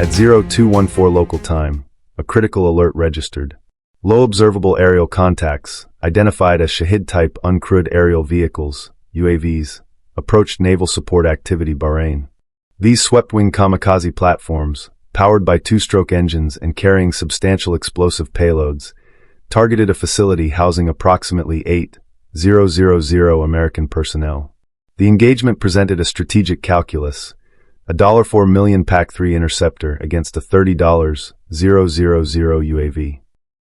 At 0214 local time, a critical alert registered. Low observable aerial contacts, identified as Shahed-type uncrewed aerial vehicles, UAVs, approached naval support activity Bahrain. These swept-wing kamikaze platforms, powered by two-stroke engines and carrying substantial explosive payloads, targeted a facility housing approximately 8,000 American personnel. The engagement presented a strategic calculus, a $4 million PAC-3 interceptor against a $30,000 UAV.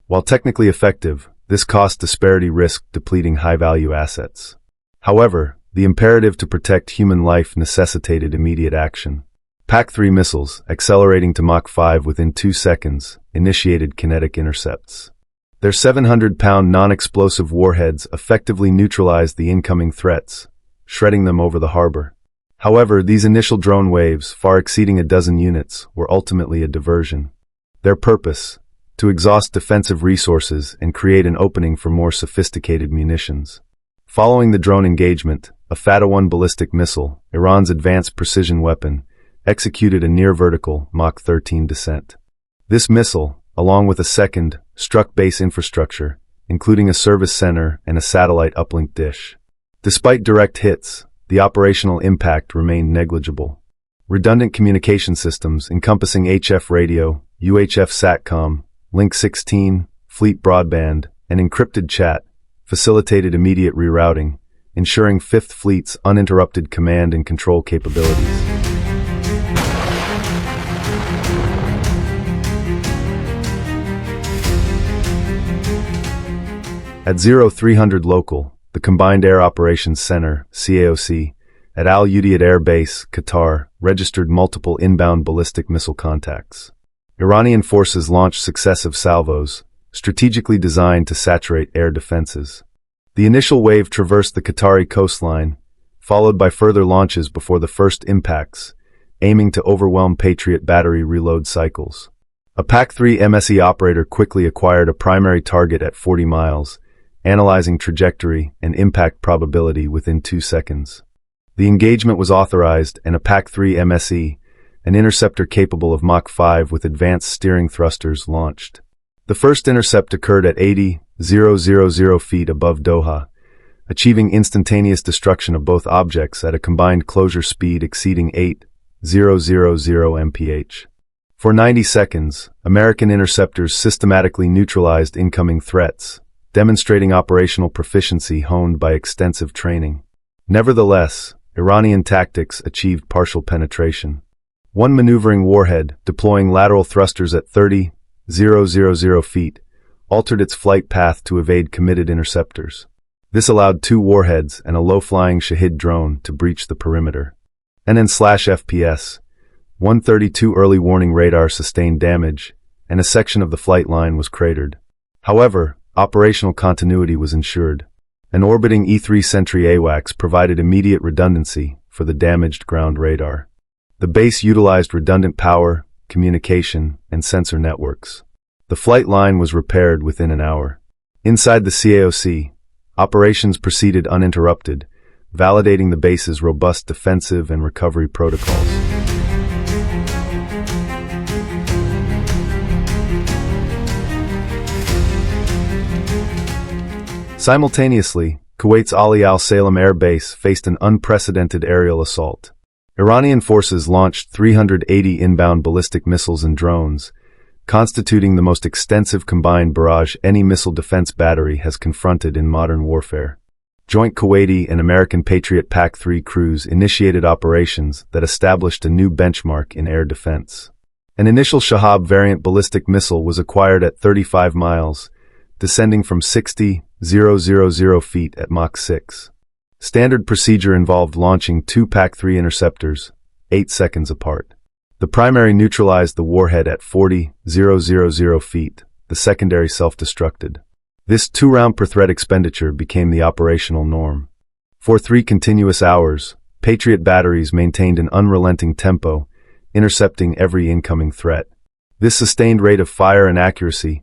While technically effective, this cost disparity risked depleting high-value assets. However, the imperative to protect human life necessitated immediate action. PAC-3 missiles, accelerating to Mach 5 within 2 seconds, initiated kinetic intercepts. Their 700-pound non-explosive warheads effectively neutralized the incoming threats, shredding them over the harbor. However, these initial drone waves, far exceeding a dozen units, were ultimately a diversion. Their purpose: to exhaust defensive resources and create an opening for more sophisticated munitions. Following the drone engagement, a Fatah-1 ballistic missile, Iran's advanced precision weapon, executed a near-vertical Mach 13 descent. This missile, along with a second, struck base infrastructure, including a service center and a satellite uplink dish. Despite direct hits, the operational impact remained negligible. Redundant communication systems encompassing HF radio, UHF SATCOM, Link 16, fleet broadband, and encrypted chat facilitated immediate rerouting, ensuring Fifth Fleet's uninterrupted command and control capabilities. At 0300 local, the Combined Air Operations Center, CAOC, at Al Udeid Air Base, Qatar, registered multiple inbound ballistic missile contacts. Iranian forces launched successive salvos, strategically designed to saturate air defenses. The initial wave traversed the Qatari coastline, followed by further launches before the first impacts, aiming to overwhelm Patriot battery reload cycles. A PAC-3 MSE operator quickly acquired a primary target at 40 miles, analyzing trajectory and impact probability within 2 seconds. The engagement was authorized, and a PAC-3 MSE, an interceptor capable of Mach 5 with advanced steering thrusters, launched. The first intercept occurred at 80,000 feet above Doha, achieving instantaneous destruction of both objects at a combined closure speed exceeding 8,000 mph. For 90 seconds, American interceptors systematically neutralized incoming threats, demonstrating operational proficiency honed by extensive training. Nevertheless, Iranian tactics achieved partial penetration. One maneuvering warhead, deploying lateral thrusters at 30,000 feet, altered its flight path to evade committed interceptors. This allowed 2 warheads and a low-flying Shahed drone to breach the perimeter. NN/FPS, 132 early warning radar sustained damage, and a section of the flight line was cratered. However, operational continuity was ensured. An orbiting E-3 Sentry AWACS provided immediate redundancy for the damaged ground radar. The base utilized redundant power, communication, and sensor networks. The flight line was repaired within an hour. Inside the CAOC, operations proceeded uninterrupted, validating the base's robust defensive and recovery protocols. Simultaneously, Kuwait's Ali Al Salem Air Base faced an unprecedented aerial assault. Iranian forces launched 380 inbound ballistic missiles and drones, constituting the most extensive combined barrage any missile defense battery has confronted in modern warfare. Joint Kuwaiti and American Patriot PAC-3 crews initiated operations that established a new benchmark in air defense. An initial Shahab variant ballistic missile was acquired at 35 miles, descending from 60,000 feet at Mach 6. Standard procedure involved launching 2 PAC-3 interceptors, 8 seconds apart. The primary neutralized the warhead at 40,000 feet, the secondary self-destructed. This 2-round per threat expenditure became the operational norm. For 3 continuous hours, Patriot batteries maintained an unrelenting tempo, intercepting every incoming threat. This sustained rate of fire and accuracy,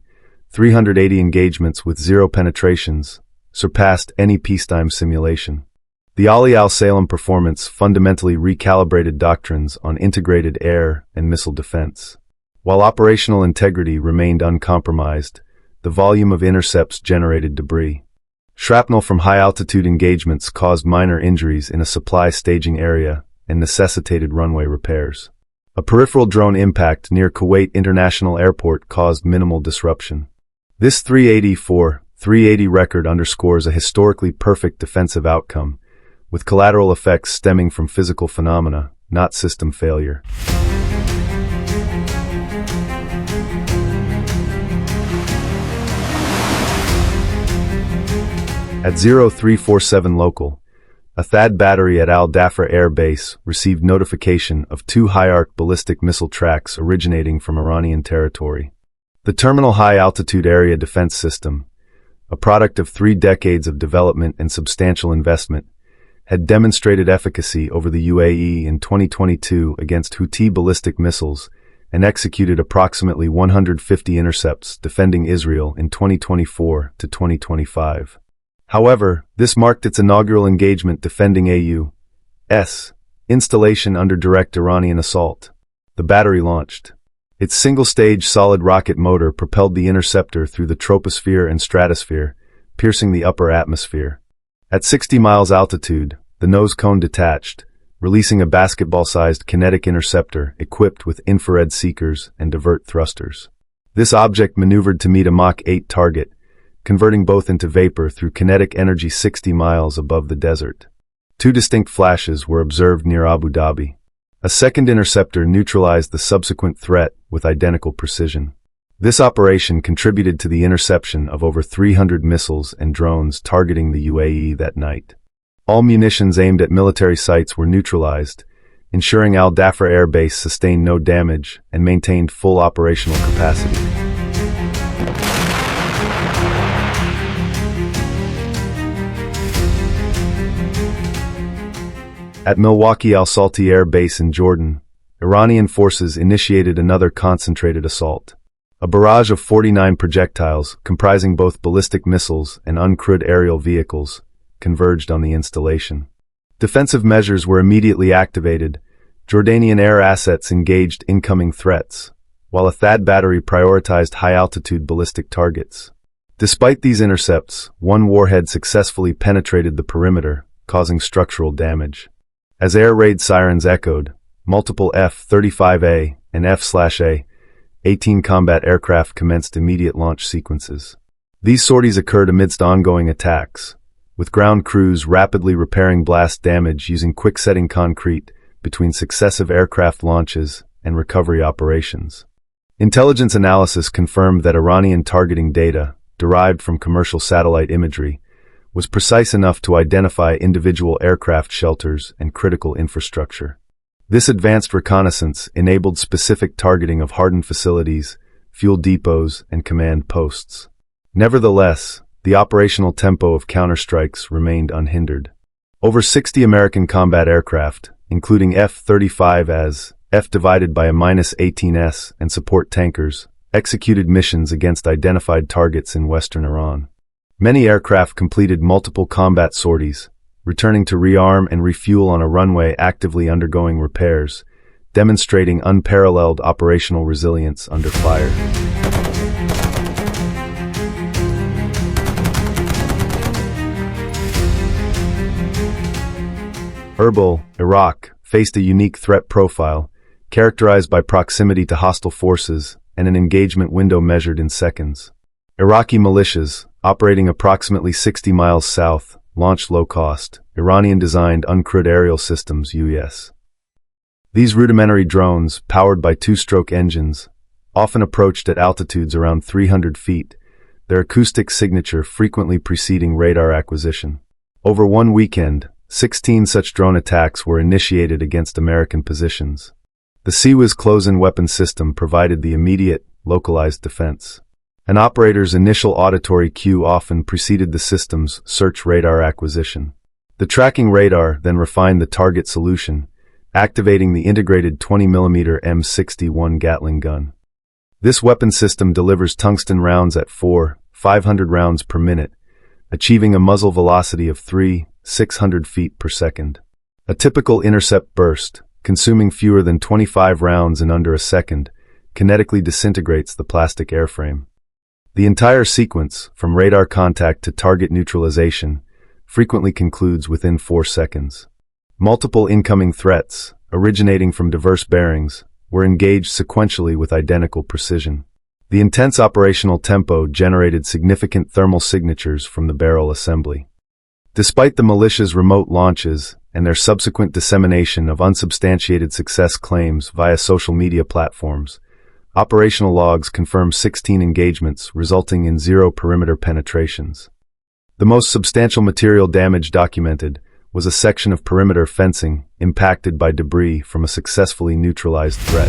380 engagements with 0 penetrations, surpassed any peacetime simulation. The Ali Al Salem performance fundamentally recalibrated doctrines on integrated air and missile defense. While operational integrity remained uncompromised, the volume of intercepts generated debris. Shrapnel from high-altitude engagements caused minor injuries in a supply staging area and necessitated runway repairs. A peripheral drone impact near Kuwait International Airport caused minimal disruption. This 380 record underscores a historically perfect defensive outcome, with collateral effects stemming from physical phenomena, not system failure. At 0347 local, a THAAD battery at Al Dhafra Air Base received notification of 2 high-arc ballistic missile tracks originating from Iranian territory. The Terminal High Altitude Area Defense System, a product of 3 decades of development and substantial investment, had demonstrated efficacy over the UAE in 2022 against Houthi ballistic missiles and executed approximately 150 intercepts defending Israel in 2024 to 2025. However, this marked its inaugural engagement defending AU's installation under direct Iranian assault. The battery launched. Its single-stage solid rocket motor propelled the interceptor through the troposphere and stratosphere, piercing the upper atmosphere. At 60 miles altitude, the nose cone detached, releasing a basketball-sized kinetic interceptor equipped with infrared seekers and divert thrusters. This object maneuvered to meet a Mach 8 target, converting both into vapor through kinetic energy 60 miles above the desert. 2 distinct flashes were observed near Abu Dhabi. A second interceptor neutralized the subsequent threat with identical precision. This operation contributed to the interception of over 300 missiles and drones targeting the UAE that night. All munitions aimed at military sites were neutralized, ensuring Al Dhafra Air Base sustained no damage and maintained full operational capacity. At Milwaukee Al-Salti Air Base in Jordan, Iranian forces initiated another concentrated assault. A barrage of 49 projectiles, comprising both ballistic missiles and uncrewed aerial vehicles, converged on the installation. Defensive measures were immediately activated. Jordanian air assets engaged incoming threats, while a THAAD battery prioritized high-altitude ballistic targets. Despite these intercepts, 1 warhead successfully penetrated the perimeter, causing structural damage. As air raid sirens echoed, multiple F-35A and F/A-18 combat aircraft commenced immediate launch sequences. These sorties occurred amidst ongoing attacks, with ground crews rapidly repairing blast damage using quick-setting concrete between successive aircraft launches and recovery operations. Intelligence analysis confirmed that Iranian targeting data, derived from commercial satellite imagery, was precise enough to identify individual aircraft shelters and critical infrastructure. This advanced reconnaissance enabled specific targeting of hardened facilities, fuel depots, and command posts. Nevertheless, the operational tempo of counterstrikes remained unhindered. Over 60 American combat aircraft, including F-35As, F divided by a -18S, and support tankers, executed missions against identified targets in western Iran. Many aircraft completed multiple combat sorties, returning to rearm and refuel on a runway actively undergoing repairs, demonstrating unparalleled operational resilience under fire. Erbil, Iraq, faced a unique threat profile, characterized by proximity to hostile forces and an engagement window measured in seconds. Iraqi militias, operating approximately 60 miles south, launched low-cost, Iranian-designed uncrewed aerial systems (UAS). These rudimentary drones, powered by 2-stroke engines, often approached at altitudes around 300 feet, their acoustic signature frequently preceding radar acquisition. Over one weekend, 16 such drone attacks were initiated against American positions. The CIWS close-in weapon system provided the immediate, localized defense. An operator's initial auditory cue often preceded the system's search radar acquisition. The tracking radar then refined the target solution, activating the integrated 20mm M61 Gatling gun. This weapon system delivers tungsten rounds at 500 rounds per minute, achieving a muzzle velocity of 600 feet per second. A typical intercept burst, consuming fewer than 25 rounds in under a second, kinetically disintegrates the plastic airframe. The entire sequence, from radar contact to target neutralization, frequently concludes within 4 seconds. Multiple incoming threats, originating from diverse bearings, were engaged sequentially with identical precision. The intense operational tempo generated significant thermal signatures from the barrel assembly. Despite the militia's remote launches and their subsequent dissemination of unsubstantiated success claims via social media platforms, operational logs confirm 16 engagements resulting in 0 perimeter penetrations. The most substantial material damage documented was a section of perimeter fencing impacted by debris from a successfully neutralized threat.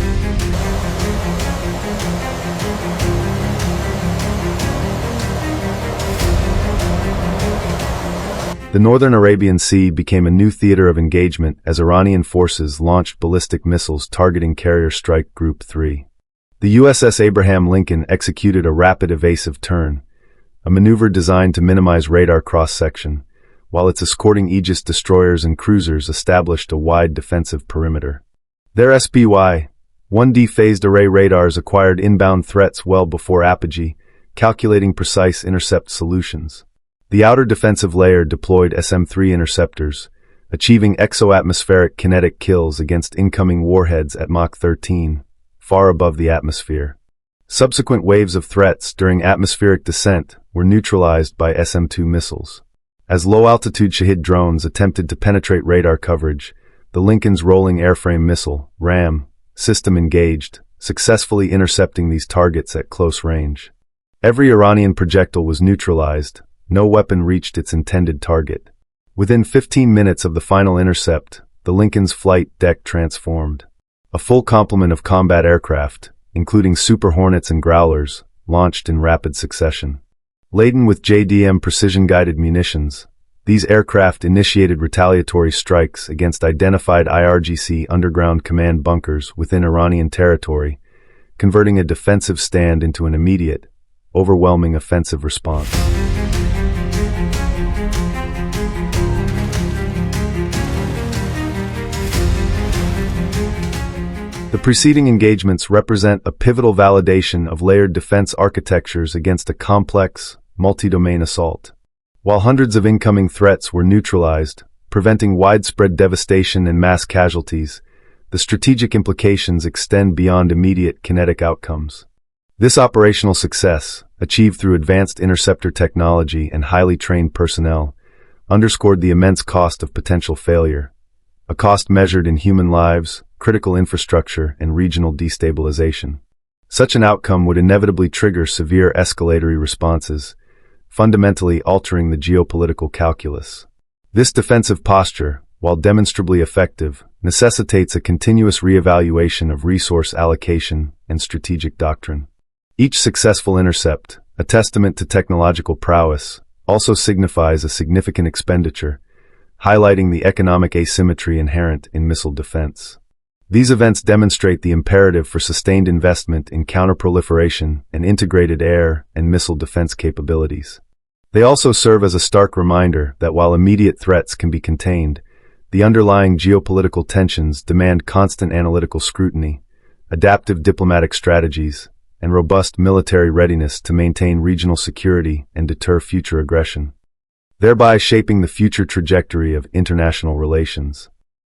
The northern Arabian Sea became a new theater of engagement as Iranian forces launched ballistic missiles targeting Carrier Strike Group 3. The USS Abraham Lincoln executed a rapid evasive turn, a maneuver designed to minimize radar cross-section, while its escorting Aegis destroyers and cruisers established a wide defensive perimeter. Their SPY-1D phased array radars acquired inbound threats well before apogee, calculating precise intercept solutions. The outer defensive layer deployed SM-3 interceptors, achieving exo-atmospheric kinetic kills against incoming warheads at Mach 13, far above the atmosphere. Subsequent waves of threats during atmospheric descent were neutralized by SM-2 missiles. As low-altitude Shahed drones attempted to penetrate radar coverage, the Lincoln's rolling airframe missile, RAM, system engaged, successfully intercepting these targets at close range. Every Iranian projectile was neutralized. No weapon reached its intended target. Within 15 minutes of the final intercept, the Lincoln's flight deck transformed. A full complement of combat aircraft, including Super Hornets and Growlers, launched in rapid succession. Laden with JDM precision-guided munitions, these aircraft initiated retaliatory strikes against identified IRGC underground command bunkers within Iranian territory, converting a defensive stand into an immediate, overwhelming offensive response. The preceding engagements represent a pivotal validation of layered defense architectures against a complex, multi-domain assault. While hundreds of incoming threats were neutralized, preventing widespread devastation and mass casualties, the strategic implications extend beyond immediate kinetic outcomes. This operational success, achieved through advanced interceptor technology and highly trained personnel, underscored the immense cost of potential failure, a cost measured in human lives, critical infrastructure, and regional destabilization. Such an outcome would inevitably trigger severe escalatory responses, fundamentally altering the geopolitical calculus. This defensive posture, while demonstrably effective, necessitates a continuous reevaluation of resource allocation and strategic doctrine. Each successful intercept, a testament to technological prowess, also signifies a significant expenditure, highlighting the economic asymmetry inherent in missile defense. These events demonstrate the imperative for sustained investment in counterproliferation and integrated air and missile defense capabilities. They also serve as a stark reminder that while immediate threats can be contained, the underlying geopolitical tensions demand constant analytical scrutiny, adaptive diplomatic strategies, and robust military readiness to maintain regional security and deter future aggression, thereby shaping the future trajectory of international relations.